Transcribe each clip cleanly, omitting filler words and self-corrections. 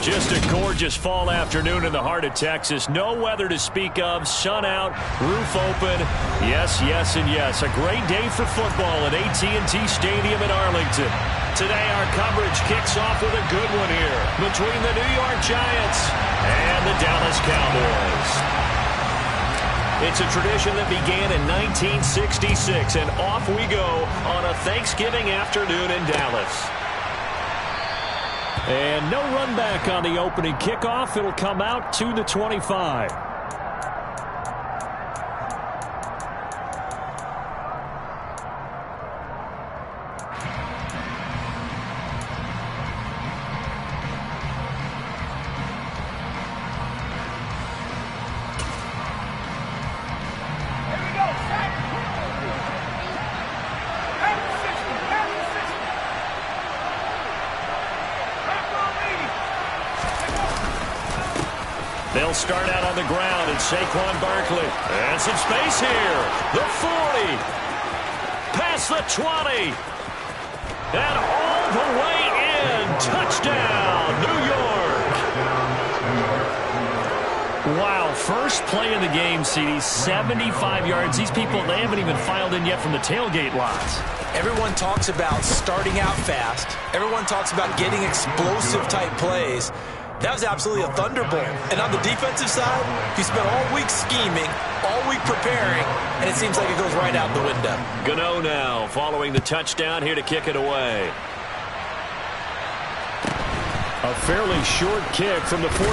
Just a gorgeous fall afternoon in the heart of Texas. No weather to speak of. Sun out, roof open. Yes, yes, and yes. A great day for football at AT&T Stadium in Arlington. Today our coverage kicks off with a good one here between the New York Giants and the Dallas Cowboys. It's a tradition that began in 1966, and off we go on a Thanksgiving afternoon in Dallas. And no run back on the opening kickoff. It'll come out to the 25. They'll start out on the ground, and Saquon Barkley. And some space here. The 40. Past the 20. And all the way in. Touchdown, New York. Wow, first play of the game, CD, 75 yards. These people, they haven't even filed in yet from the tailgate lots. Everyone talks about starting out fast. Everyone talks about getting explosive-type plays. That was absolutely a thunderbolt. And on the defensive side, you spent all week scheming, all week preparing, and it seems like it goes right out the window. Gotw now following the touchdown here to kick it away. A fairly short kick from the 14.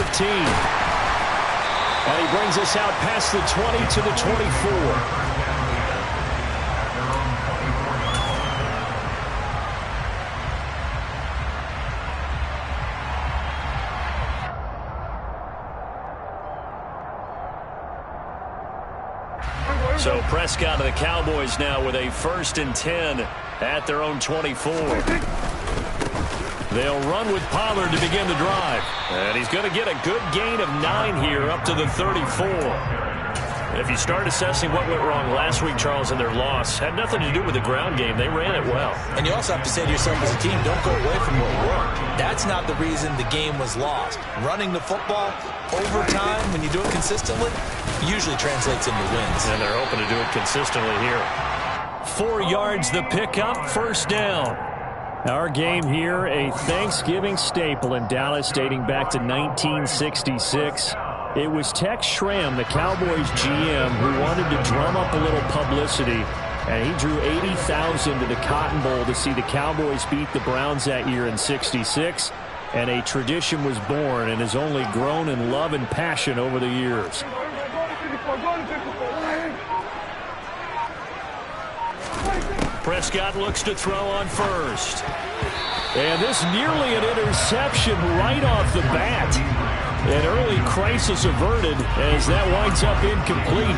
And he brings us out past the 20 to the 24. So Prescott and the Cowboys now with a 1st and 10 at their own 24. They'll run with Pollard to begin the drive. And he's going to get a good gain of 9 here up to the 34. And if you start assessing what went wrong last week, Charles, in their loss, had nothing to do with the ground game. They ran it well. And you also have to say to yourself as a team, don't go away from what worked. That's not the reason the game was lost. Running the football over time, when you do it consistently, usually translates into wins. And they're hoping to do it consistently here. 4 yards the pickup, 1st down. Our game here, a Thanksgiving staple in Dallas dating back to 1966. It was Tex Schramm, the Cowboys GM, who wanted to drum up a little publicity, and he drew 80,000 to the Cotton Bowl to see the Cowboys beat the Browns that year in '66. And a tradition was born and has only grown in love and passion over the years. Prescott looks to throw on 1st. And this nearly an interception right off the bat. An early crisis averted as that winds up incomplete.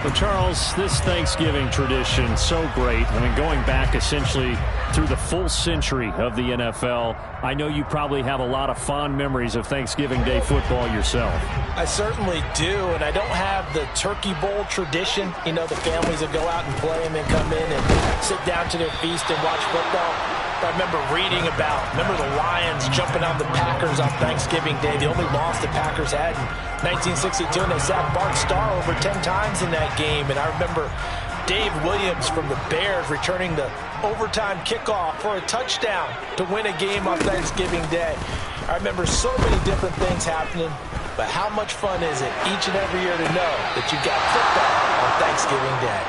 But Charles, this Thanksgiving tradition, so great. I mean, going back essentially through the full century of the NFL, I know you probably have a lot of fond memories of Thanksgiving Day football yourself. I certainly do, and I don't have the Turkey Bowl tradition. You know, the families that go out and play and then come in and sit down to their feast and watch football. I remember reading about, the Lions jumping on the Packers on Thanksgiving Day. The only loss the Packers had in 1962, and they sacked Bart Starr over 10 times in that game. And I remember Dave Williams from the Bears returning the overtime kickoff for a touchdown to win a game on Thanksgiving Day. I remember so many different things happening, but how much fun is it each and every year to know that you've got football on Thanksgiving Day?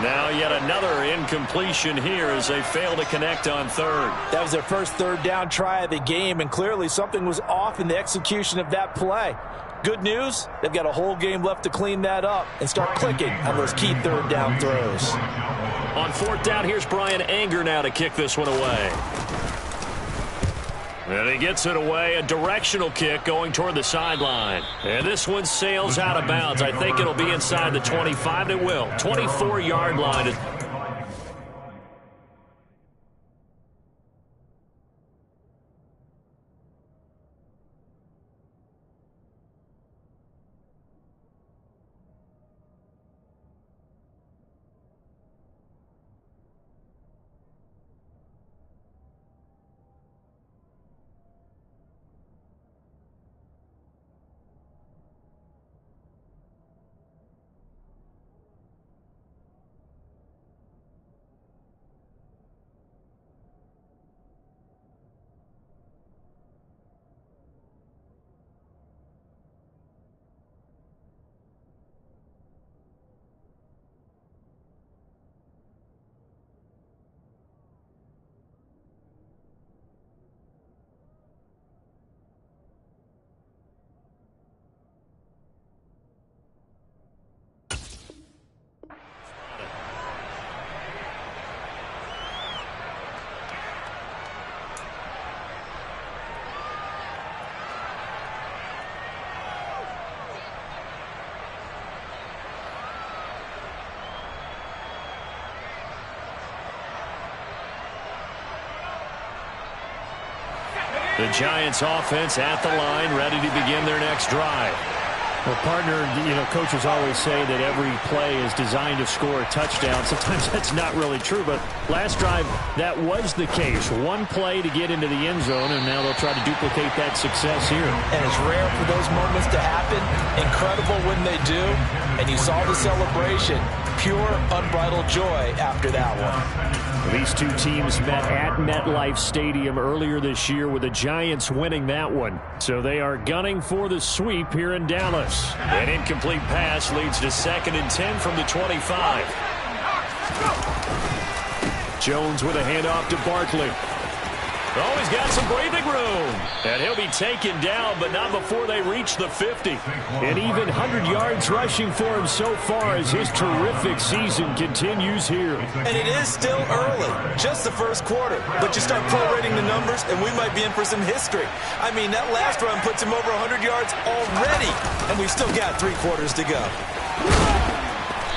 Now yet another incompletion here as they fail to connect on 3rd. That was their first 3rd down try of the game, and clearly something was off in the execution of that play. Good news, they've got a whole game left to clean that up and start clicking on those key 3rd down throws. On 4th down, here's Brian Anger now to kick this one away. And he gets it away, a directional kick going toward the sideline. And this one sails out of bounds. I think it'll be inside the 25, and it will. 24-yard line. The Giants offense at the line, ready to begin their next drive. Well, partner, coaches always say that every play is designed to score a touchdown. Sometimes that's not really true, but last drive, that was the case. One play to get into the end zone, and now they'll try to duplicate that success here. And it's rare for those moments to happen. Incredible when they do. And you saw the celebration. Pure, unbridled joy after that one. These two teams met at MetLife Stadium earlier this year with the Giants winning that one. So they are gunning for the sweep here in Dallas. An incomplete pass leads to 2nd and 10 from the 25. Jones with a handoff to Barkley. Oh, he's got some breathing room. And he'll be taken down, but not before they reach the 50. And even 100 yards rushing for him so far as his terrific season continues here. And it is still early, just the first quarter. But you start prorating the numbers, and we might be in for some history. I mean, that last run puts him over 100 yards already. And we've still got 3 quarters to go.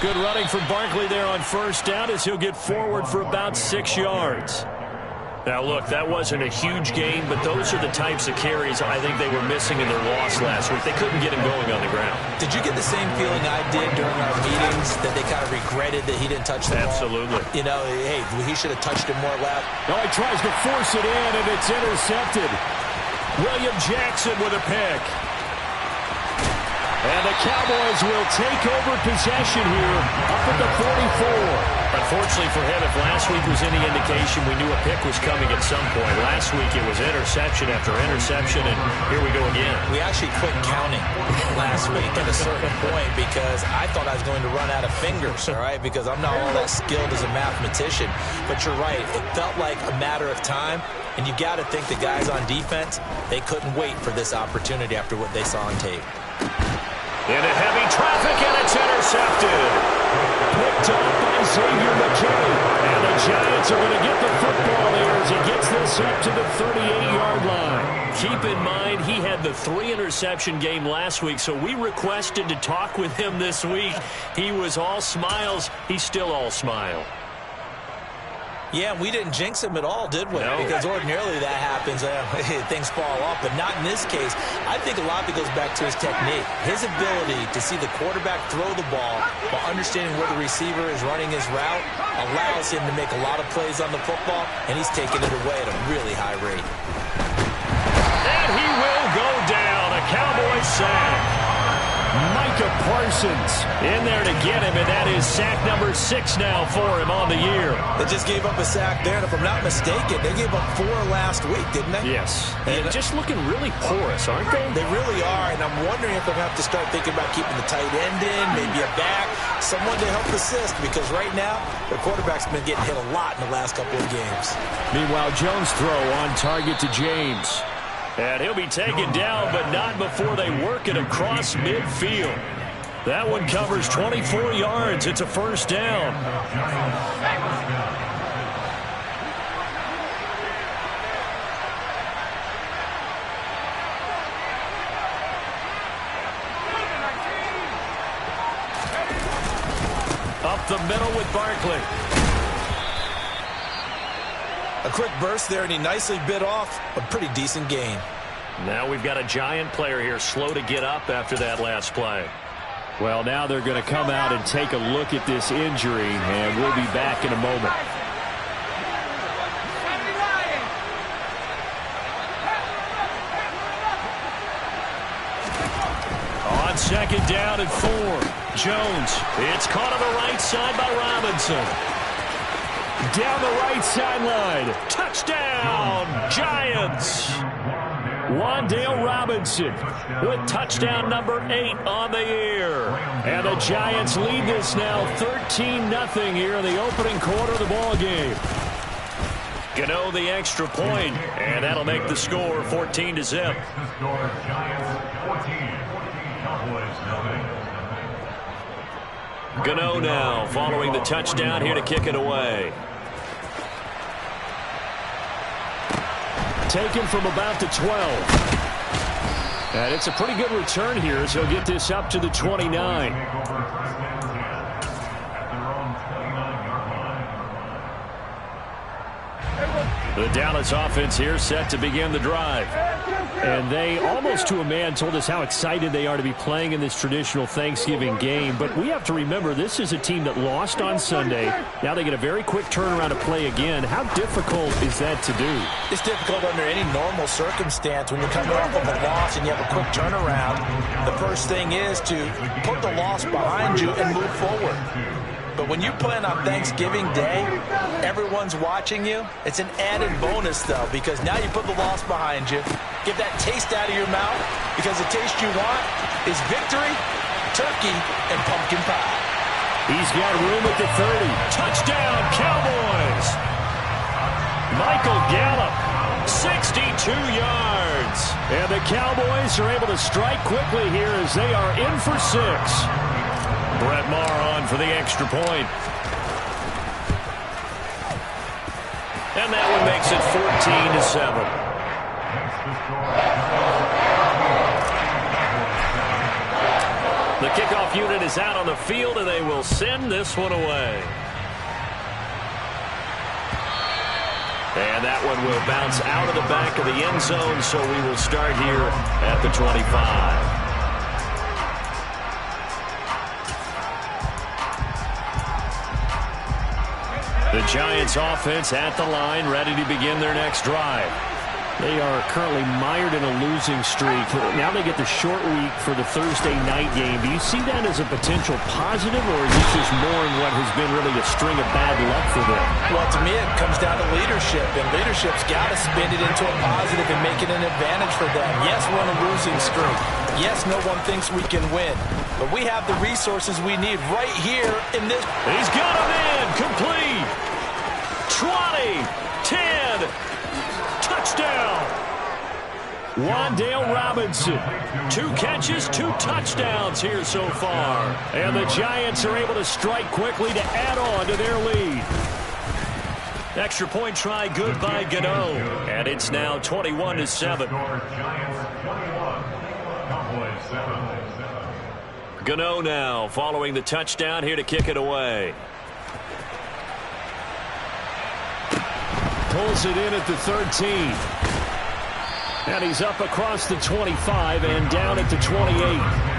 Good running from Barkley there on first down as he'll get forward for about 6 yards. Now, look, that wasn't a huge gain, but those are the types of carries I think they were missing in their loss last week. They couldn't get him going on the ground. Did you get the same feeling I did during our meetings, that they kind of regretted that he didn't touch the ball? Absolutely. Hey, he should have touched it more loud. No, he tries to force it in, and it's intercepted. William Jackson with a pick. And the Cowboys will take over possession here up at the 44. Unfortunately for him, if last week was any indication, we knew a pick was coming at some point. Last week it was interception after interception, and here we go again. We actually quit counting last week at a certain point because I thought I was going to run out of fingers, all right, because I'm not all that skilled as a mathematician. But you're right. It felt like a matter of time, and you got to think the guys on defense, they couldn't wait for this opportunity after what they saw on tape. Into heavy traffic, and it's intercepted. Picked up by Xavier McKinney. And the Giants are going to get the football here as he gets this up to the 38-yard line. Keep in mind, he had the 3-interception game last week, so we requested to talk with him this week. He was all smiles. He's still all smile. Yeah, we didn't jinx him at all, did we? No. Because ordinarily that happens, things fall off, but not in this case. I think a lot of it goes back to his technique. His ability to see the quarterback throw the ball while understanding where the receiver is running his route allows him to make a lot of plays on the football, and he's taking it away at a really high rate. And he will go down. A Cowboy sack. Micah Parsons in there to get him, and that is sack number 6 now for him on the year. They just gave up a sack there, and if I'm not mistaken, they gave up 4 last week, didn't they? Yes. And just looking really porous, aren't they? They really are, and I'm wondering if they're going to have to start thinking about keeping the tight end in, maybe a back, someone to help assist, because right now, their quarterback's been getting hit a lot in the last couple of games. Meanwhile, Jones' throw on target to James. And he'll be taken down, but not before they work it across midfield. That one covers 24 yards. It's a first down. Up the middle with Barkley. A quick burst there, and he nicely bit off a pretty decent gain. Now we've got a Giant player here slow to get up after that last play. Well, now they're going to come out and take a look at this injury, and we'll be back in a moment. On 2nd down and 4, Jones. It's caught on the right side by Robinson. Down the right sideline. Touchdown, Giants. Wan'Dale Robinson with touchdown number 8 on the year. And the Giants lead this now 13-0 here in the opening quarter of the ball game. Gotw the extra point, and that'll make the score 14-0. Gotw now following the touchdown here to kick it away. Taken from about the 12. And it's a pretty good return here, so he'll get this up to the 29. The Dallas offense here set to begin the drive. And they, almost to a man, told us how excited they are to be playing in this traditional Thanksgiving game. But we have to remember, this is a team that lost on Sunday. Now they get a very quick turnaround to play again. How difficult is that to do? It's difficult under any normal circumstance when you're coming off of a loss and you have a quick turnaround. The first thing is to put the loss behind you and move forward. But when you play on Thanksgiving Day, everyone's watching you. It's an added bonus, though, because now you put the loss behind you. Get that taste out of your mouth, because the taste you want is victory, turkey, and pumpkin pie. He's got room at the 30. Touchdown, Cowboys! Michael Gallup, 62 yards. And the Cowboys are able to strike quickly here as they are in for 6. Brett Maher on for the extra point. And that one makes it 14-7. The kickoff unit is out on the field, and they will send this one away. And that one will bounce out of the back of the end zone, so we will start here at the 25. The Giants offense at the line, ready to begin their next drive. They are currently mired in a losing streak. Now they get the short week for the Thursday night game. Do you see that as a potential positive, or is this just more in what has been really a string of bad luck for them? Well, to me, it comes down to leadership, and leadership's got to spin it into a positive and make it an advantage for them. Yes, we're on a losing streak. Yes, no one thinks we can win, but we have the resources we need right here in this. He's got him in, complete. 20, 10, touchdown. Wan'Dale Robinson, 2 catches, 2 touchdowns here so far. And the Giants are able to strike quickly to add on to their lead. Extra point try good by Gotw. And it's now 21-7. Gotw now following the touchdown here to kick it away. Pulls it in at the 13. And he's up across the 25 and down at the 28.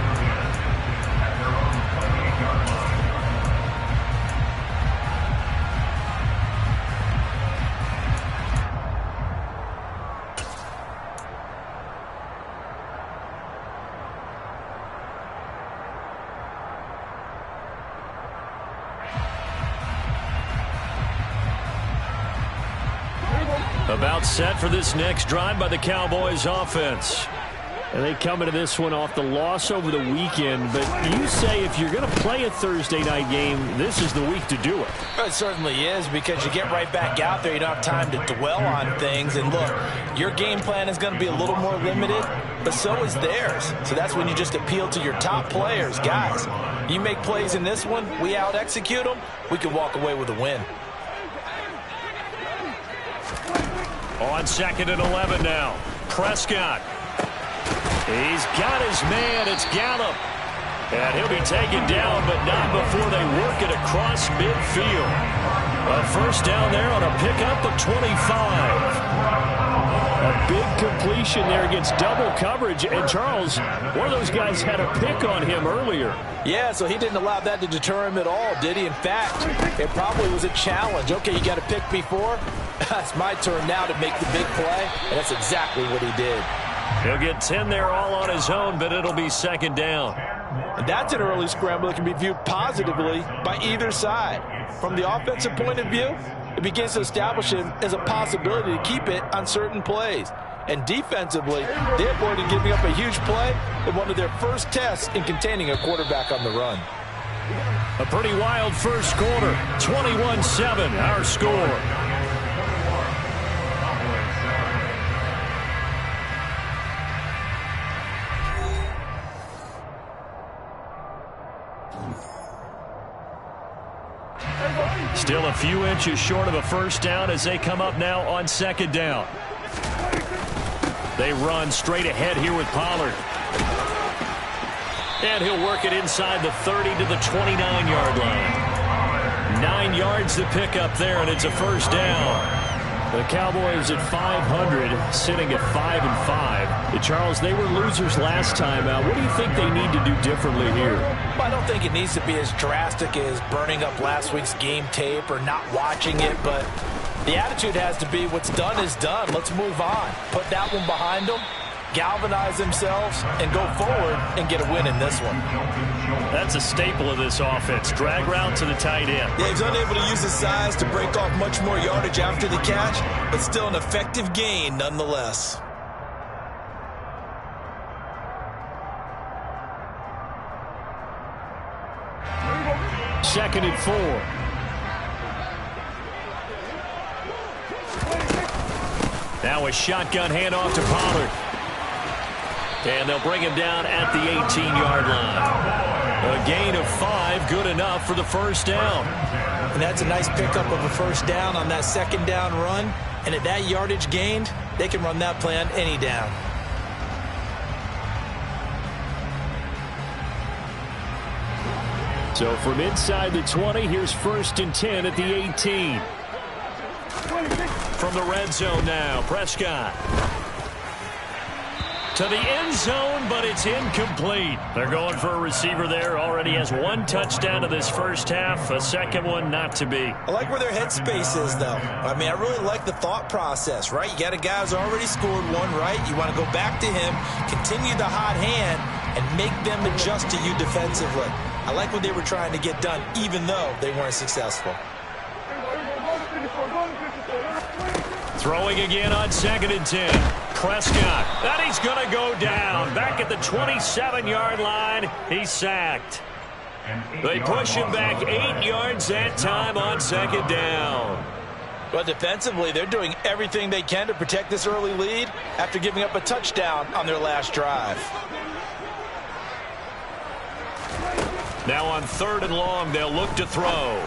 About set for this next drive by the Cowboys offense. And they come into this one off the loss over the weekend. But you say if you're going to play a Thursday night game, this is the week to do it. It certainly is, because you get right back out there. You don't have time to dwell on things. And look, your game plan is going to be a little more limited, but so is theirs. So that's when you just appeal to your top players. Guys, you make plays in this one, we out-execute them, we can walk away with a win. On 2nd and 11 now. Prescott. He's got his man. It's Gallup. And he'll be taken down, but not before they work it across midfield. A first down there on a pickup of 25. A big completion there against double coverage. And Charles, one of those guys had a pick on him earlier. Yeah, so he didn't allow that to deter him at all, did he? In fact, it probably was a challenge. Okay, you got a pick before. It's my turn now to make the big play, and that's exactly what he did. He'll get 10 there all on his own, but it'll be 2nd down. And that's an early scramble that can be viewed positively by either side. From the offensive point of view, it begins to establish him as a possibility to keep it on certain plays. And defensively, they avoided giving up a huge play in one of their first tests in containing a quarterback on the run. A pretty wild first quarter. 21-7, our score. Still a few inches short of a first down as they come up now on 2nd down. They run straight ahead here with Pollard. And he'll work it inside the 30 to the 29-yard line. 9 yards to pick up there, and it's a first down. The Cowboys at 500, sitting at 5-5. Charles, they were losers last time out. What do you think they need to do differently here? Well, I don't think it needs to be as drastic as burning up last week's game tape or not watching it, but the attitude has to be what's done is done. Let's move on. Put that one behind them, galvanize themselves, and go forward and get a win in this one. That's a staple of this offense. Drag route to the tight end. Yeah, he's unable to use his size to break off much more yardage after the catch, but still an effective gain nonetheless. Second and 4. Now a shotgun handoff to Pollard. And they'll bring him down at the 18-yard line. A gain of 5, good enough for the first down. And that's a nice pickup of a first down on that second down run. And at that yardage gained, they can run that play on any down. So from inside the 20, here's 1st and 10 at the 18. From the red zone now, Prescott. To the end zone, but it's incomplete. They're going for a receiver there. Already has 1 touchdown in this first half. A second one not to be. I like where their headspace is, though. I mean, I really like the thought process, right? You got a guy who's already scored one, right? You want to go back to him, continue the hot hand, and make them adjust to you defensively. I like what they were trying to get done, even though they weren't successful. Throwing again on 2nd and 10. Prescott. And he's going to go down. Back at the 27-yard line. He's sacked. They push him back 8 yards that time on 2nd down. But defensively, they're doing everything they can to protect this early lead after giving up a touchdown on their last drive. Now on 3rd and long, they'll look to throw.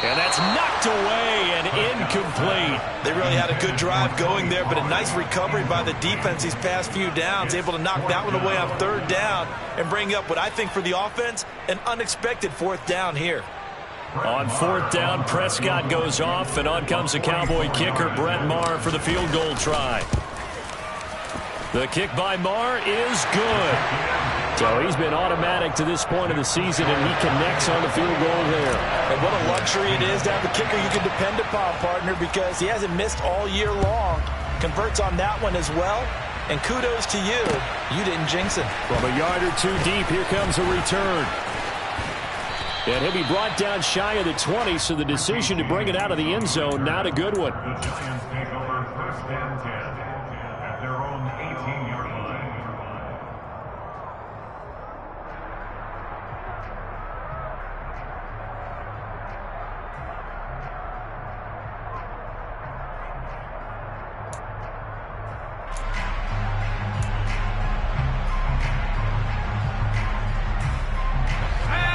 And that's knocked away and incomplete. They really had a good drive going there, but a nice recovery by the defense these past few downs, able to knock that one away on 3rd down and bring up what I think for the offense, an unexpected 4th down here. On 4th down, Prescott goes off, and on comes the Cowboy kicker, Brett Maher, for the field goal try. The kick by Maher is good. So he's been automatic to this point of the season, and he connects on the field goal there. And what a luxury it is to have a kicker you can depend upon, partner, because he hasn't missed all year long. Converts on that one as well. And kudos to you. You didn't jinx it. From a yard or 2 deep, here comes a return. And he'll be brought down shy of the 20, so the decision to bring it out of the end zone, not a good one.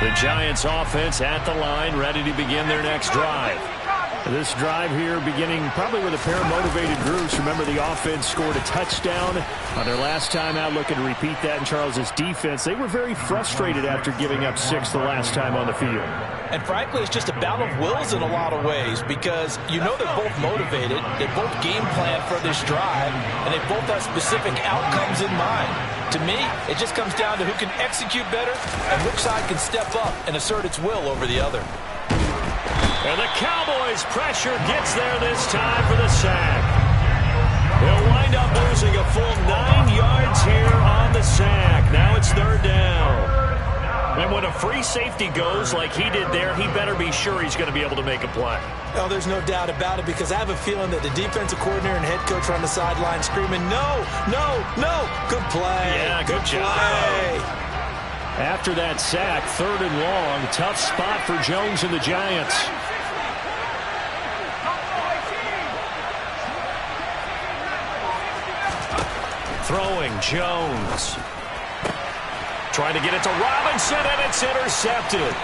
The Giants offense at the line, ready to begin their next drive. This drive here beginning probably with a pair of motivated groups. Remember, the offense scored a touchdown on their last time out, looking to repeat that in Charles's defense. They were very frustrated after giving up 6 the last time on the field. And frankly, it's just a battle of wills in a lot of ways, because you know they're both motivated, they both game plan for this drive, and they both have specific outcomes in mind. To me, it just comes down to who can execute better and which side can step up and assert its will over the other. And the Cowboys' pressure gets there this time for the sack. They'll wind up losing a full 9 yards here on the sack. Now it's 3rd down. And when a free safety goes like he did there, he better be sure he's going to be able to make a play. Oh, there's no doubt about it, because I have a feeling that the defensive coordinator and head coach are on the sideline screaming, no, no, no. Good play. Yeah, good job. After that sack, 3rd and long, tough spot for Jones and the Giants. Throwing, Jones. Trying to get it to Robinson, and it's intercepted.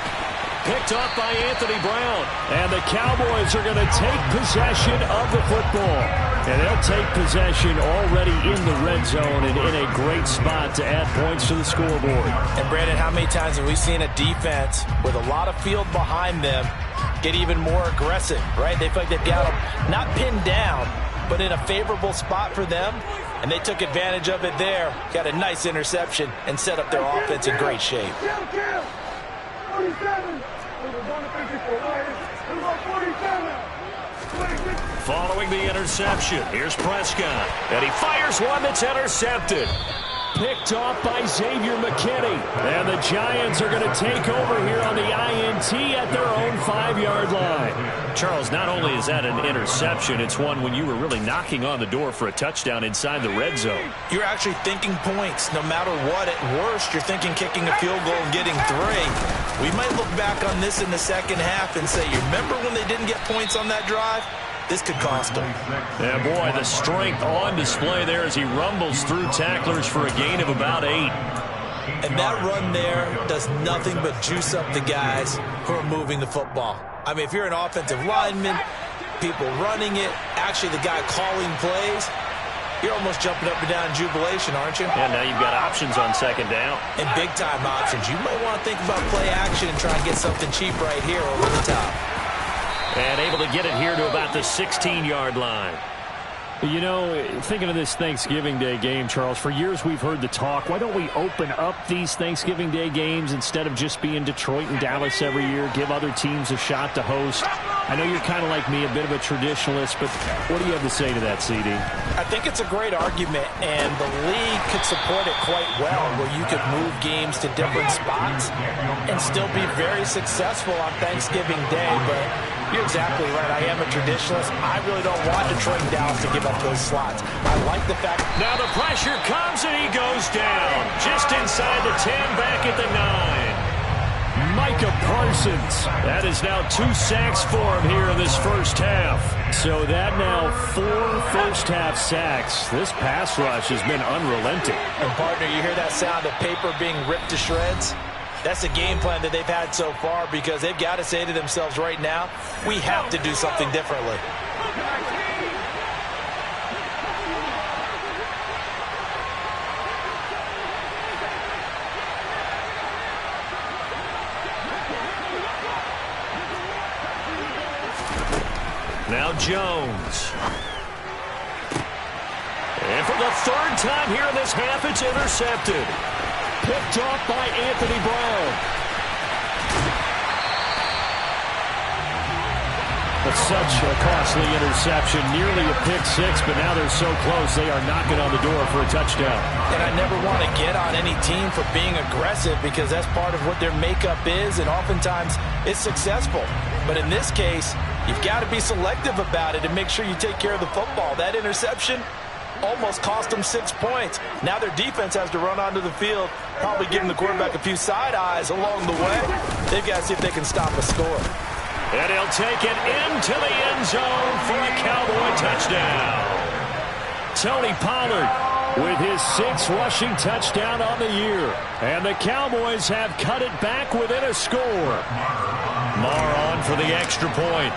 Picked off by Anthony Brown. And the Cowboys are going to take possession of the football. And they'll take possession already in the red zone and in a great spot to add points to the scoreboard. And Brandon, how many times have we seen a defense with a lot of field behind them get even more aggressive, right? They feel like they've got them not pinned down, but in a favorable spot for them, and they took advantage of it there. Got a nice interception and set up their offense in great shape. Following the interception, here's Prescott, and he fires one that's intercepted. Picked off by Xavier McKinney. And the Giants are going to take over here on the INT at their own 5-yard line. Charles, not only is that an interception, it's one when you were really knocking on the door for a touchdown inside the red zone. You're actually thinking points no matter what. At worst, you're thinking kicking a field goal and getting 3. We might look back on this in the second half and say, you remember when they didn't get points on that drive? This could cost him. Yeah, boy, the strength on display there as he rumbles through tacklers for a gain of about 8. And that run there does nothing but juice up the guys who are moving the football. I mean, if you're an offensive lineman, people running it, actually the guy calling plays, you're almost jumping up and down in jubilation, aren't you? Yeah, now you've got options on second down. And big-time options. You might want to think about play action and try and get something cheap right here over the top. And able to get it here to about the 16-yard line. You know, thinking of this Thanksgiving Day game, Charles, for years we've heard the talk, why don't we open up these Thanksgiving Day games instead of just being Detroit and Dallas every year, give other teams a shot to host? I know you're kind of like me, a bit of a traditionalist, but what do you have to say to that, CD? I think it's a great argument, and the league could support it quite well, where you could move games to different spots and still be very successful on Thanksgiving Day, but you're exactly right. I am a traditionalist. I really don't want Detroit and Dallas to give up those slots. I like the fact. Now the pressure comes and he goes down. Just inside the 10, back at the 9. Micah Parsons. That is now 2 sacks for him here in this first half. So that now 4 first-half sacks. This pass rush has been unrelenting. And, partner, you hear that sound of paper being ripped to shreds? That's a game plan that they've had so far because they've got to say to themselves right now, we have to do something differently. Now Jones. And for the 3rd time here in this half, it's intercepted. Picked off by Anthony Brown. But such a costly interception, nearly a pick-6, but now they're so close they are knocking on the door for a touchdown. And I never want to get on any team for being aggressive because that's part of what their makeup is, and oftentimes it's successful. But in this case, you've got to be selective about it and make sure you take care of the football. That interception almost cost them 6 points. Now their defense has to run onto the field, probably giving the quarterback a few side eyes along the way. They've got to see if they can stop a score. And he'll take it into the end zone for a Cowboy touchdown. Tony Pollard with his 6th rushing touchdown on the year. And the Cowboys have cut it back within a score. Marr on for the extra point.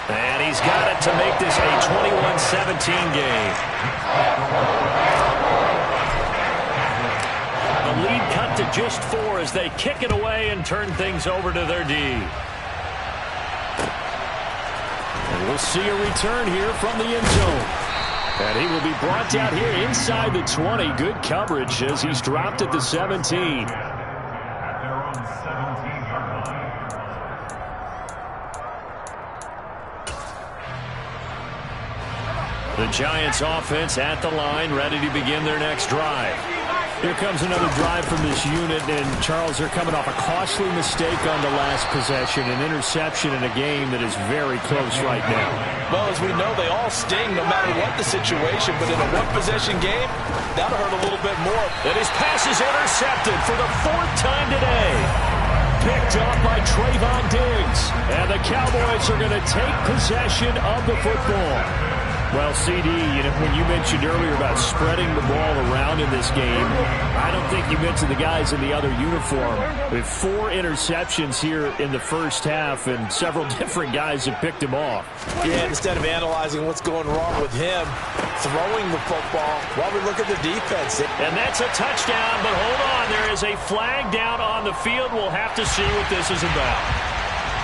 And he's got it to make this a 21-17 game. The lead cut to just 4 as they kick it away and turn things over to their D. And we'll see a return here from the end zone. And he will be brought down here inside the 20. Good coverage as he's dropped at the 17. The Giants offense at the line, ready to begin their next drive. Here comes another drive from this unit, and Charles, they're coming off a costly mistake on the last possession, an interception in a game that is very close right now. Well, as we know, they all sting no matter what the situation, but in a one-possession game, that'll hurt a little bit more. And his pass is intercepted for the 4th time today. Picked off by Trayvon Diggs. And the Cowboys are going to take possession of the football. Well, CD, when you mentioned earlier about spreading the ball around in this game, I don't think you mentioned the guys in the other uniform. With 4 interceptions here in the first half, and several different guys have picked him off. Yeah, instead of analyzing what's going wrong with him, throwing the football while we look at the defense. And that's a touchdown, but hold on. There is a flag down on the field. We'll have to see what this is about.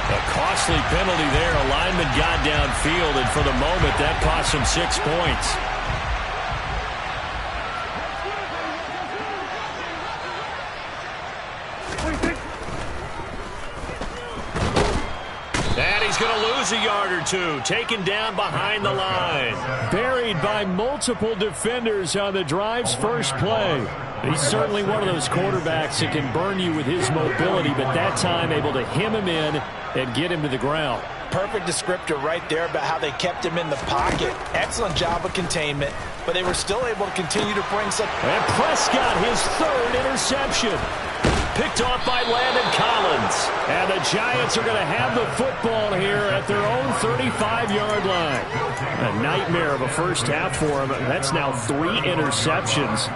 A costly penalty there. A lineman got downfield, and for the moment, that cost him 6 points. And he's going to lose a yard or two. Taken down behind the line. Buried by multiple defenders on the drive's first play. He's certainly one of those quarterbacks that can burn you with his mobility, but that time able to hem him in and get him to the ground. Perfect descriptor right there about how they kept him in the pocket. Excellent job of containment, but they were still able to continue to bring some. And Prescott, his 3rd interception. Picked off by Landon Collins. And the Giants are going to have the football here at their own 35-yard line. A nightmare of a first half for him. That's now 3 interceptions.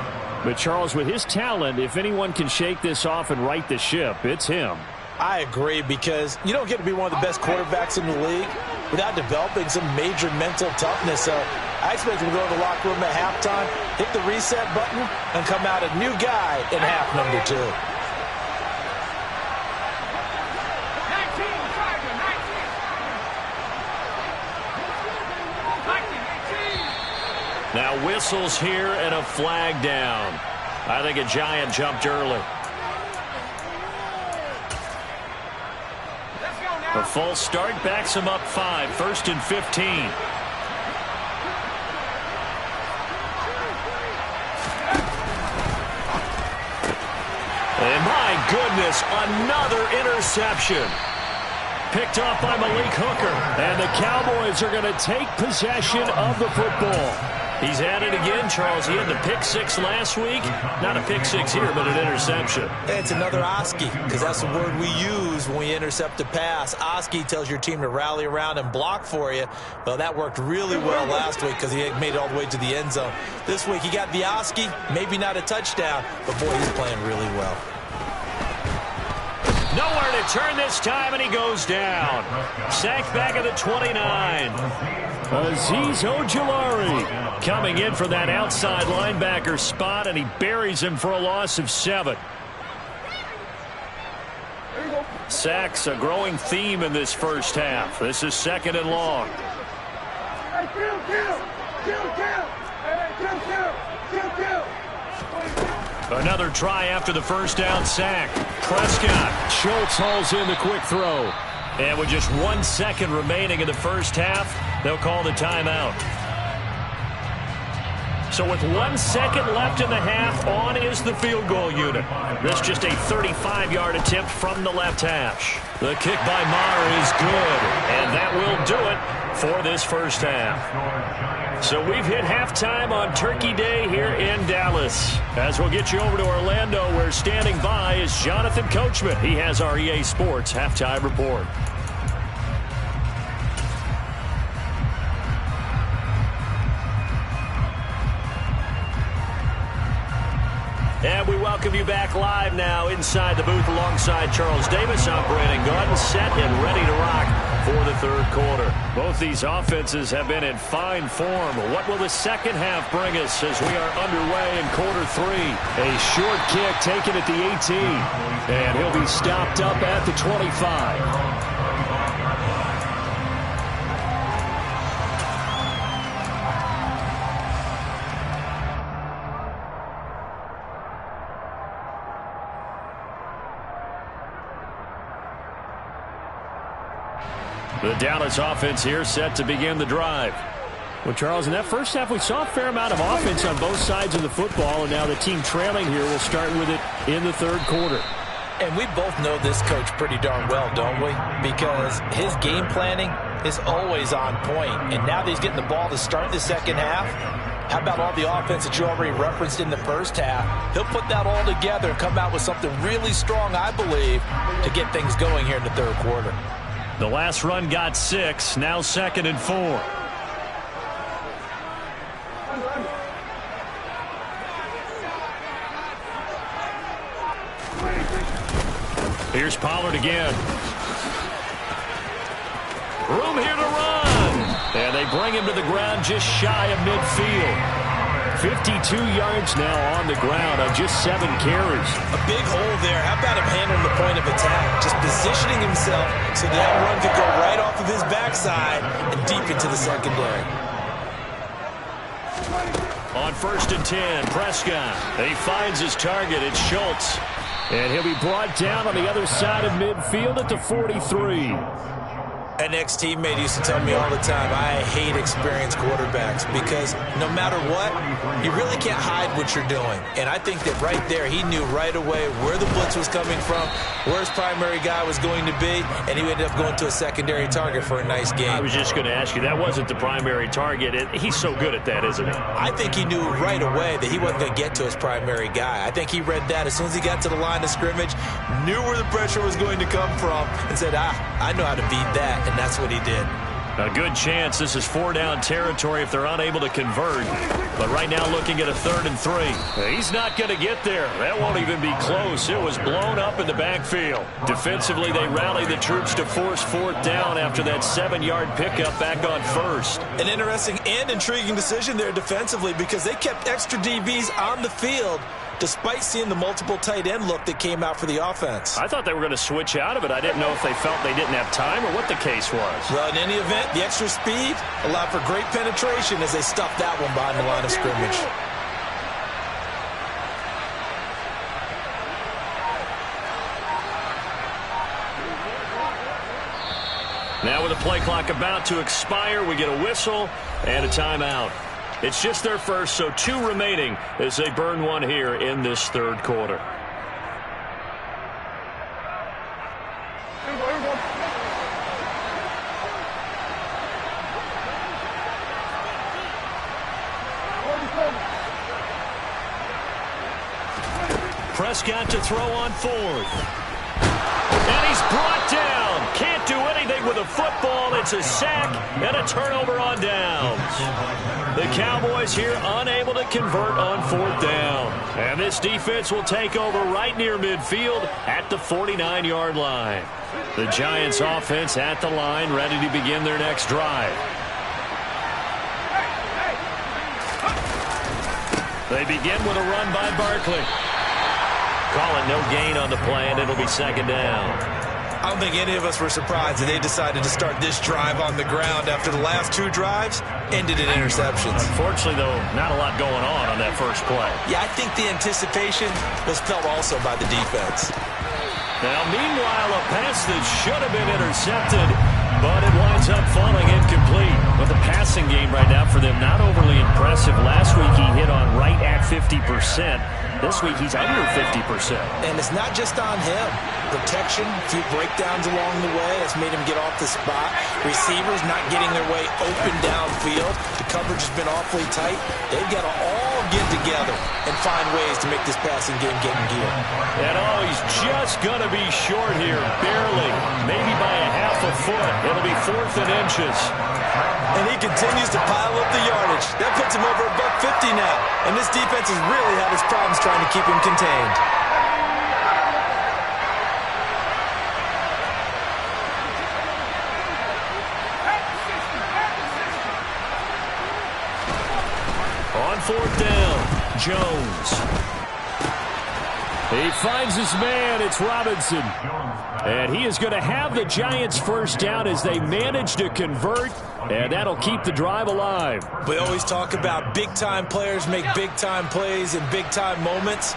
But, Charles, with his talent, if anyone can shake this off and right the ship, it's him. I agree, because you don't get to be one of the best quarterbacks in the league without developing some major mental toughness. So I expect him to go to the locker room at halftime, hit the reset button, and come out a new guy in half number 2. Now whistles here and a flag down. I think a Giant jumped early. A false start backs him up 5. 1st and 15. And my goodness, another interception. Picked off by Malik Hooker. And the Cowboys are going to take possession of the football. He's at it again, Charles. He had the pick 6 last week. Not a pick 6 here, but an interception. It's another Oski, because that's the word we use when we intercept a pass. Oski tells your team to rally around and block for you. Well, that worked really well last week because he made it all the way to the end zone. This week he got the Oski, maybe not a touchdown, but boy, he's playing really well. Nowhere to turn this time, and he goes down. Sacked back at the 29. Azeez Ojulari coming in for that outside linebacker spot, and he buries him for a loss of 7. Sacks, a growing theme in this first half. This is 2nd and long. Another try after the first down sack. Prescott. Schultz hauls in the quick throw. And with just 1 second remaining in the first half, they'll call the timeout. So with 1 second left in the half, on is the field goal unit. This just a 35-yard attempt from the left hash. The kick by Maher is good, and that will do it for this first half. So we've hit halftime on Turkey Day here in Dallas. As we'll get you over to Orlando, where standing by is Jonathan Coachman. He has our EA Sports halftime report. And we welcome you back live now inside the booth alongside Charles Davis. I'm Brandon Gordon, set and ready to rock for the third quarter. Both these offenses have been in fine form. What will the second half bring us as we are underway in quarter 3? A short kick taken at the 18. And he'll be stopped up at the 25. The Dallas offense here set to begin the drive. Well, Charles, in that first half, we saw a fair amount of offense on both sides of the football, and now the team trailing here will start with it in the third quarter. And we both know this coach pretty darn well, don't we? Because his game planning is always on point. And now that he's getting the ball to start the second half, how about all the offense that you already referenced in the first half? He'll put that all together and come out with something really strong, I believe, to get things going here in the third quarter. The last run got 6, now 2nd and 4. Here's Pollard again. Room here to run. And they bring him to the ground just shy of midfield. 52 yards now on the ground on just 7 carries. A big hole there. How about him handling the point of attack? Just positioning himself so that run could go right off of his backside and deep into the secondary. On 1st and 10, Prescott. He finds his target. It's Schultz. And he'll be brought down on the other side of midfield at the 43. An ex-teammate used to tell me all the time, I hate experienced quarterbacks because no matter what, you really can't hide what you're doing. And I think that right there, he knew right away where the blitz was coming from, where his primary guy was going to be, and he ended up going to a secondary target for a nice game. I was just going to ask you, that wasn't the primary target. He's so good at that, isn't he? I think he knew right away that he wasn't going to get to his primary guy. I think he read that as soon as he got to the line of scrimmage, knew where the pressure was going to come from, and said, I know how to beat that. And that's what he did. A good chance this is 4-down territory if they're unable to convert. But right now looking at a 3rd and 3. He's not going to get there. That won't even be close. It was blown up in the backfield. Defensively, they rally the troops to force 4th down after that 7-yard pickup back on 1st. An interesting and intriguing decision there defensively because they kept extra DBs on the field despite seeing the multiple tight end look that came out for the offense. I thought they were going to switch out of it. I didn't know if they felt they didn't have time or what the case was. Well, in any event, the extra speed allowed for great penetration as they stuffed that one behind the line of scrimmage. Now with the play clock about to expire, we get a whistle and a timeout. It's just their first, so 2 remaining as they burn one here in this 3rd quarter. Prescott to throw on 4th. And he's brought down. Can't do anything with a football. It's a sack and a turnover on downs. The Cowboys here unable to convert on 4th down. And this defense will take over right near midfield at the 49-yard line. The Giants offense at the line, ready to begin their next drive. They begin with a run by Barkley. Call it no gain on the play, and it'll be 2nd down. I don't think any of us were surprised that they decided to start this drive on the ground after the last 2 drives ended in interceptions. Unfortunately, though, not a lot going on that first play. Yeah, I think the anticipation was felt also by the defense. Now, meanwhile, a pass that should have been intercepted, but it winds up falling incomplete. But the passing game right now for them, not overly impressive. Last week, he hit on right at 50%. This week, he's under 50%. And it's not just on him. Protection, a few breakdowns along the way. That's made him get off the spot. Receivers not getting their way open downfield. The coverage has been awfully tight. They've got to all get together and find ways to make this passing game get in gear. And he's just going to be short here, barely. Maybe by a half a foot. It'll be 4th and inches. And he continues to pile up the yardage. That puts him over $150 now. And this defense has really had its problems trying to keep him contained. On 4th down, Jones. He finds his man. It's Robinson. And he is going to have the Giants 1st down as they manage to convert, and that'll keep the drive alive. We always talk about big-time players make big-time plays in big-time moments.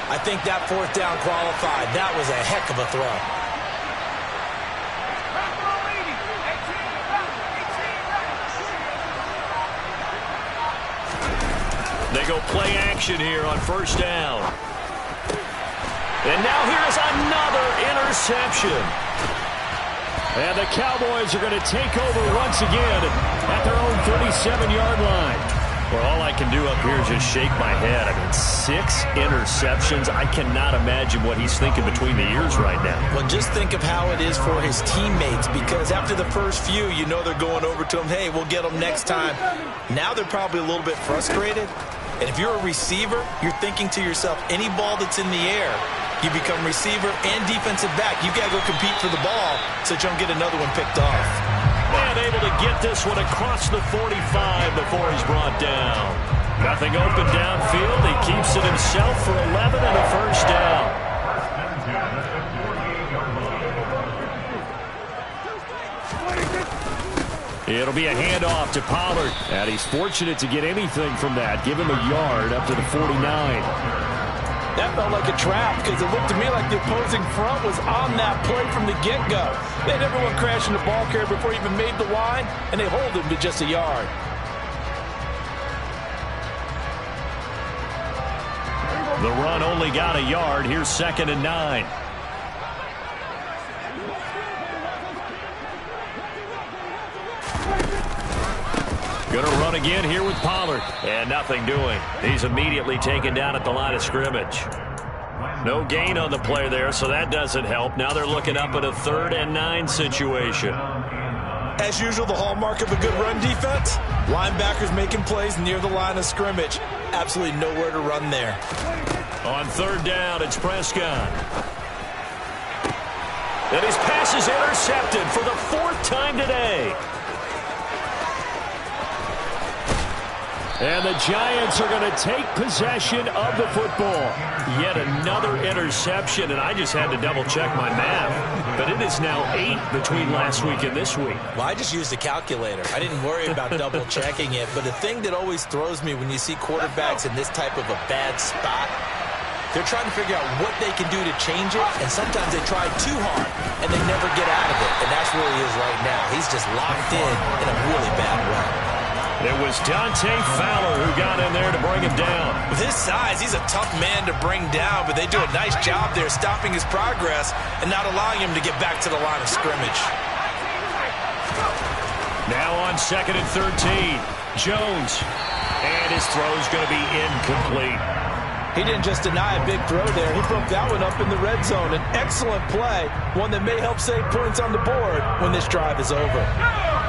I think that 4th down qualified. That was a heck of a throw. They go play action here on 1st down. And now here's another interception. And the Cowboys are going to take over once again at their own 37-yard line. Well, all I can do up here is just shake my head. I mean, 6 interceptions. I cannot imagine what he's thinking between the ears right now. Well, just think of how it is for his teammates, because after the first few, you know they're going over to him, hey, we'll get them next time. Now they're probably a little bit frustrated. And if you're a receiver, you're thinking to yourself, any ball that's in the air, you become receiver and defensive back. You've got to go compete for the ball so that you don't get another one picked off. And able to get this one across the 45 before he's brought down. Nothing open downfield. He keeps it himself for 11 and a first down. It'll be a handoff to Pollard. And he's fortunate to get anything from that. Give him a yard up to the 49. That felt like a trap because it looked to me like the opposing front was on that play from the get-go. They had everyone crashing the ball carrier before he even made the line, and they hold him to just a yard. The run only got a yard. Here's 2nd and 9. Going to run again here with Pollard. And nothing doing. He's immediately taken down at the line of scrimmage. No gain on the play there, so that doesn't help. Now they're looking up at a 3rd and 9 situation. As usual, the hallmark of a good run defense, linebackers making plays near the line of scrimmage. Absolutely nowhere to run there. On 3rd down, it's Prescott. And his pass is intercepted for the 4th time today. And the Giants are going to take possession of the football. Yet another interception, and I just had to double-check my math. But it is now 8 between last week and this week. Well, I just used a calculator. I didn't worry about double-checking it. But the thing that always throws me when you see quarterbacks in this type of a bad spot, they're trying to figure out what they can do to change it, and sometimes they try too hard, and they never get out of it. And that's where he is right now. He's just locked in a really bad way. It was Dante Fowler who got in there to bring him down. With his size, he's a tough man to bring down, but they do a nice job there stopping his progress and not allowing him to get back to the line of scrimmage. Now on 2nd and 13, Jones. And his throw's going to be incomplete. He didn't just deny a big throw there. He broke that one up in the red zone. An excellent play, one that may help save points on the board when this drive is over.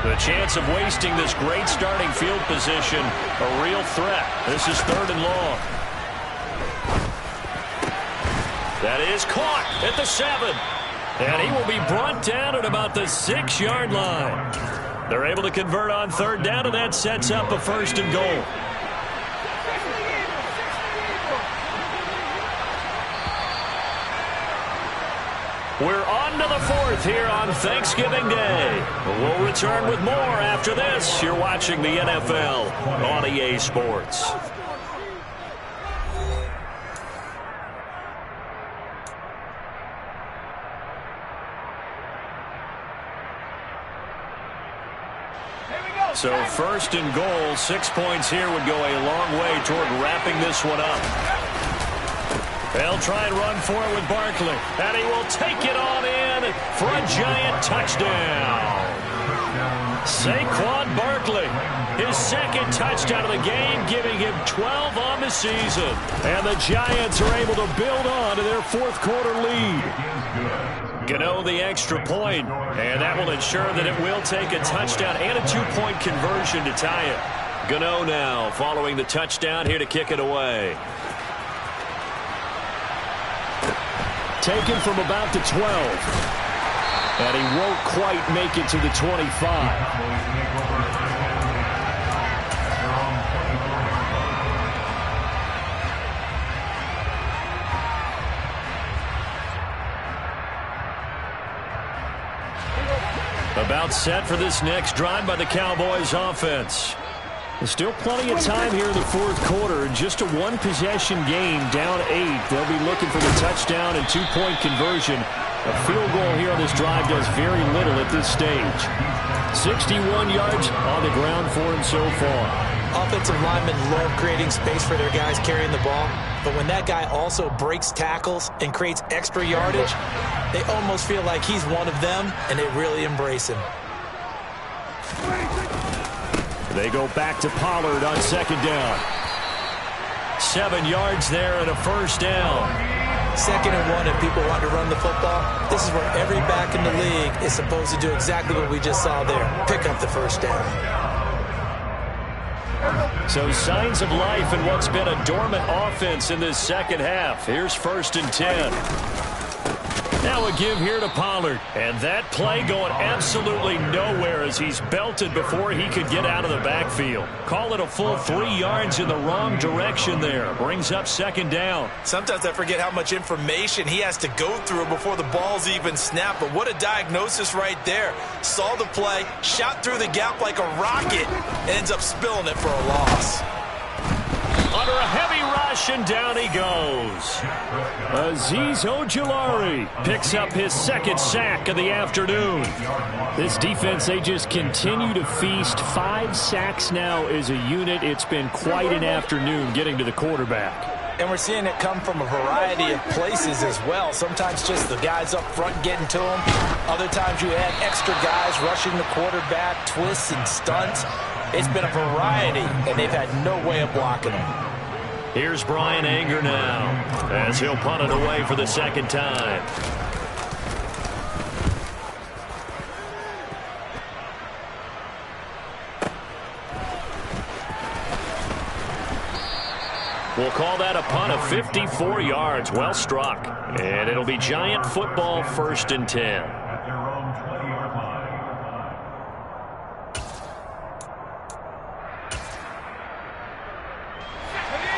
The chance of wasting this great starting field position, a real threat. This is 3rd and long. That is caught at the 7. And he will be brought down at about the 6-yard line. They're able to convert on 3rd down, and that sets up a 1st and goal. We're on to the 4th here on Thanksgiving Day. We'll return with more after this. You're watching the NFL on EA Sports. So 1st and goal, 6 points here would go a long way toward wrapping this one up. They'll try and run for it with Barkley. And he will take it on in for a Giant touchdown. Saquon Barkley, his 2nd touchdown of the game, giving him 12 on the season. And the Giants are able to build on to their 4th quarter lead. Gotw the extra point, and that will ensure that it will take a touchdown and a 2-point conversion to tie it. Gotw now following the touchdown here to kick it away. Taken from about the 12. And he won't quite make it to the 25. About set for this next drive by the Cowboys offense. There's still plenty of time here in the 4th quarter. Just a 1-possession game, down 8. They'll be looking for the touchdown and 2-point conversion. A field goal here on this drive does very little at this stage. 61 yards on the ground for him so far. Offensive linemen love creating space for their guys carrying the ball. But when that guy also breaks tackles and creates extra yardage, they almost feel like he's one of them, and they really embrace him. They go back to Pollard on 2nd down. 7 yards there and a 1st down. 2nd and 1, and people want to run the football. This is where every back in the league is supposed to do exactly what we just saw there. Pick up the 1st down. So signs of life in what's been a dormant offense in this second half. Here's 1st and 10. Now a give here to Pollard. And that play going absolutely nowhere as he's belted before he could get out of the backfield. Call it a full 3 yards in the wrong direction there. Brings up 2nd down. Sometimes I forget how much information he has to go through before the ball's even snapped. But what a diagnosis right there. Saw the play, shot through the gap like a rocket, and ends up spilling it for a loss. Under a heavy rush, and down he goes. Azeez Ojulari picks up his 2nd sack of the afternoon. This defense, they just continue to feast. 5 sacks now as a unit. It's been quite an afternoon getting to the quarterback. And we're seeing it come from a variety of places as well. Sometimes just the guys up front getting to him. Other times you add extra guys rushing the quarterback, twists and stunts. It's been a variety, and they've had no way of blocking him. Here's Brian Anger now as he'll punt it away for the 2nd time. We'll call that a punt of 54 yards. Well struck. And it'll be Giant football, 1st and 10.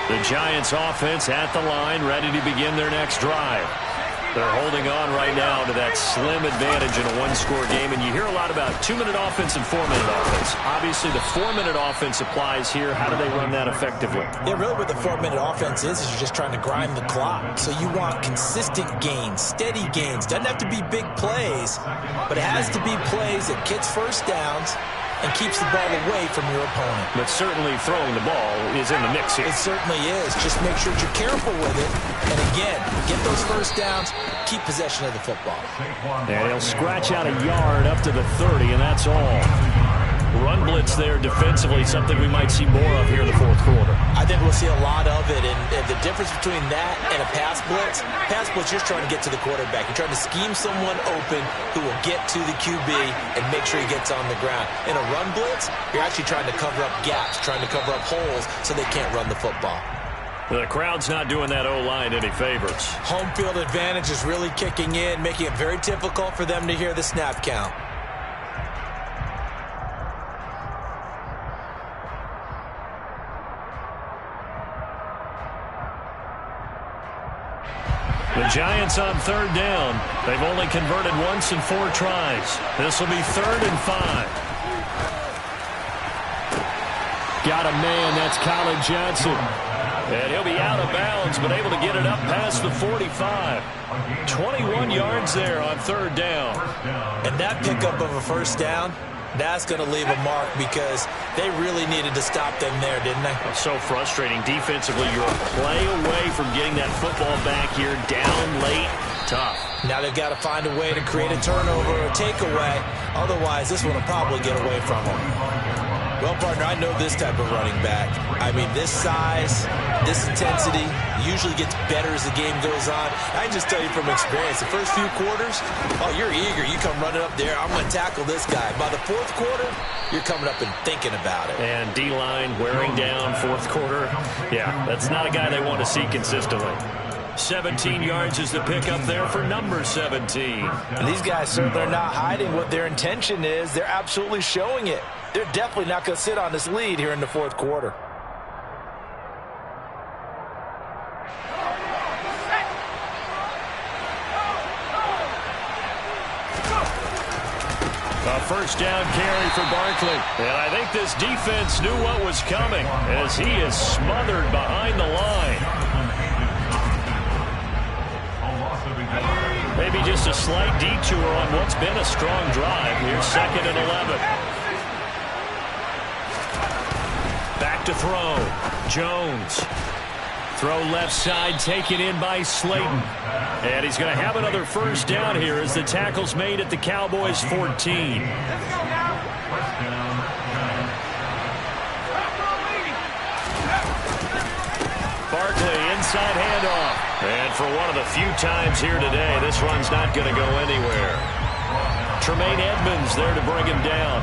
The Giants offense at the line, ready to begin their next drive. They're holding on right now to that slim advantage in a 1-score game. And you hear a lot about 2-minute offense and 4-minute offense. Obviously, the 4-minute offense applies here. How do they run that effectively? Yeah, really what the 4-minute offense is you're just trying to grind the clock. So you want consistent gains, steady gains. Doesn't have to be big plays, but it has to be plays that gets first downs and keeps the ball away from your opponent. But certainly throwing the ball is in the mix here. It certainly is. Just make sure that you're careful with it. And again, get those first downs, keep possession of the football. And he'll scratch out a yard up to the 30, and that's all. Run blitz there defensively, something we might see more of here in the 4th quarter. I think we'll see a lot of it. And the difference between that and a pass blitz, you're trying to get to the quarterback. You're trying to scheme someone open who will get to the QB and make sure he gets on the ground. In a run blitz, you're actually trying to cover up gaps, trying to cover up holes so they can't run the football. The crowd's not doing that O-line any favors. Home field advantage is really kicking in, making it very difficult for them to hear the snap count. The Giants on 3rd down. They've only converted once in 4 tries. This will be 3rd and 5. Got a man. That's Colin Johnson. And he'll be out of bounds, but able to get it up past the 45. 21 yards there on 3rd down. And that pickup of a first down, that's going to leave a mark because they really needed to stop them there, didn't they? So frustrating. Defensively, you're a play away from getting that football back here. Down late. Tough. Now they've got to find a way to create a turnover or a takeaway. Otherwise, this one will probably get away from them. Well, partner, I know this type of running back. I mean, this size, this intensity usually gets better as the game goes on. I can just tell you from experience, the first few quarters, oh, you're eager. You come running up there. I'm going to tackle this guy. By the 4th quarter, you're coming up and thinking about it. And D-line wearing down 4th quarter. Yeah, that's not a guy they want to see consistently. 17 yards is the pickup there for number 17. And these guys certainly are not hiding what their intention is. They're absolutely showing it. They're definitely not going to sit on this lead here in the 4th quarter. A first down carry for Barkley. And I think this defense knew what was coming as he is smothered behind the line. Maybe just a slight detour on what's been a strong drive. Here's 2nd and 11. Back to throw. Jones. Throw left side, taken in by Slayton. And he's going to have another first down here as the tackle's made at the Cowboys' 14. Barkley, inside handoff. And for one of the few times here today, this run's not going to go anywhere. Tremaine Edmonds there to bring him down.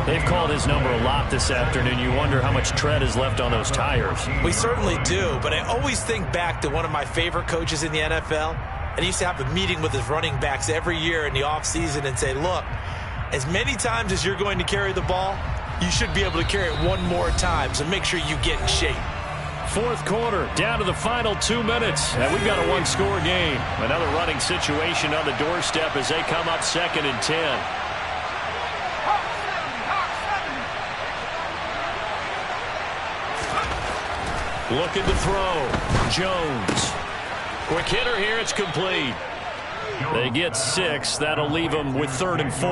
They've called his number a lot this afternoon. You wonder how much tread is left on those tires. We certainly do, but I always think back to one of my favorite coaches in the NFL, and he used to have a meeting with his running backs every year in the offseason and say, look, as many times as you're going to carry the ball, you should be able to carry it one more time, so make sure you get in shape. Fourth quarter, down to the final 2 minutes, and we've got a one-score game. Another running situation on the doorstep as they come up 2nd and 10. Looking to throw. Jones. Quick hitter here. It's complete. They get 6. That'll leave them with 3rd and 4.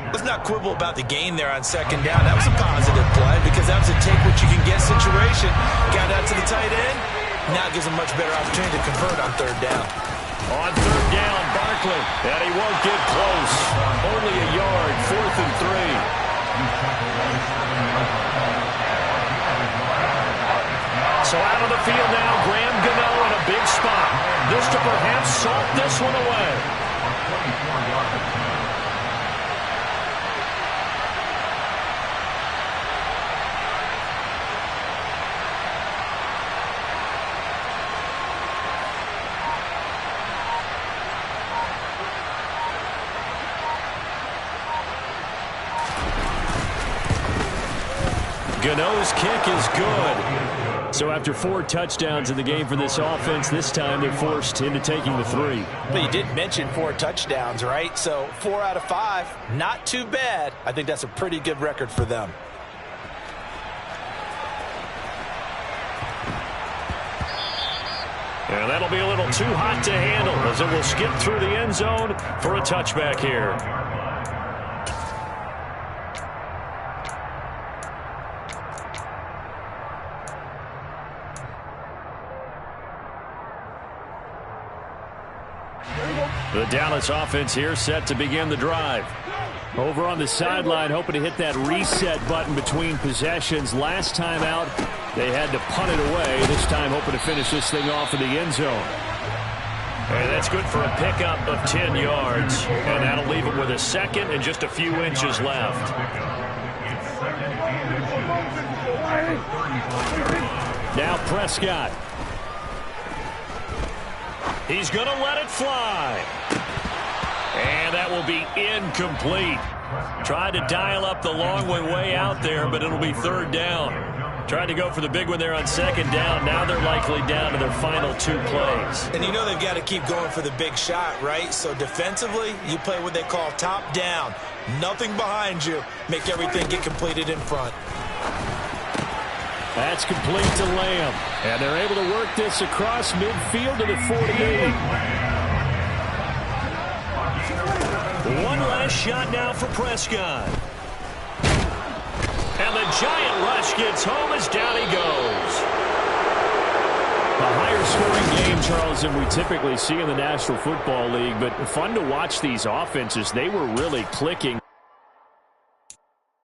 Let's not quibble about the gain there on 2nd down. That was a positive play because that was a take-what-you-can-get situation. Got out to the tight end. Now gives them much better opportunity to convert on 3rd down. On 3rd down, Barkley. And he won't get close. Only a yard. 4th and 3. So out of the field now, Graham Gotw in a big spot. This to perhaps salt this one away. Gotw's kick is good. So after 4 touchdowns in the game for this offense, this time they're forced into taking the 3. But you did mention 4 touchdowns, right? So 4 out of 5, not too bad. I think that's a pretty good record for them. And that'll be a little too hot to handle as it will skip through the end zone for a touchback here. The Dallas offense here set to begin the drive. Over on the sideline, hoping to hit that reset button between possessions. Last time out, they had to punt it away. This time hoping to finish this thing off in the end zone. And that's good for a pickup of 10 yards. And that'll leave them with a 2nd and just a few inches left. Now Prescott. He's going to let it fly. And that will be incomplete. Tried to dial up the long way out there, but it'll be 3rd down. Tried to go for the big one there on 2nd down. Now they're likely down to their final 2 plays. And you know they've got to keep going for the big shot, right? So defensively, you play what they call top down. Nothing behind you. Make everything get completed in front. That's complete to Lamb. And they're able to work this across midfield to the 48. One last shot now for Prescott. And the giant rush gets home as down he goes. A higher scoring game, Charles, than we typically see in the National Football League, but fun to watch these offenses. They were really clicking.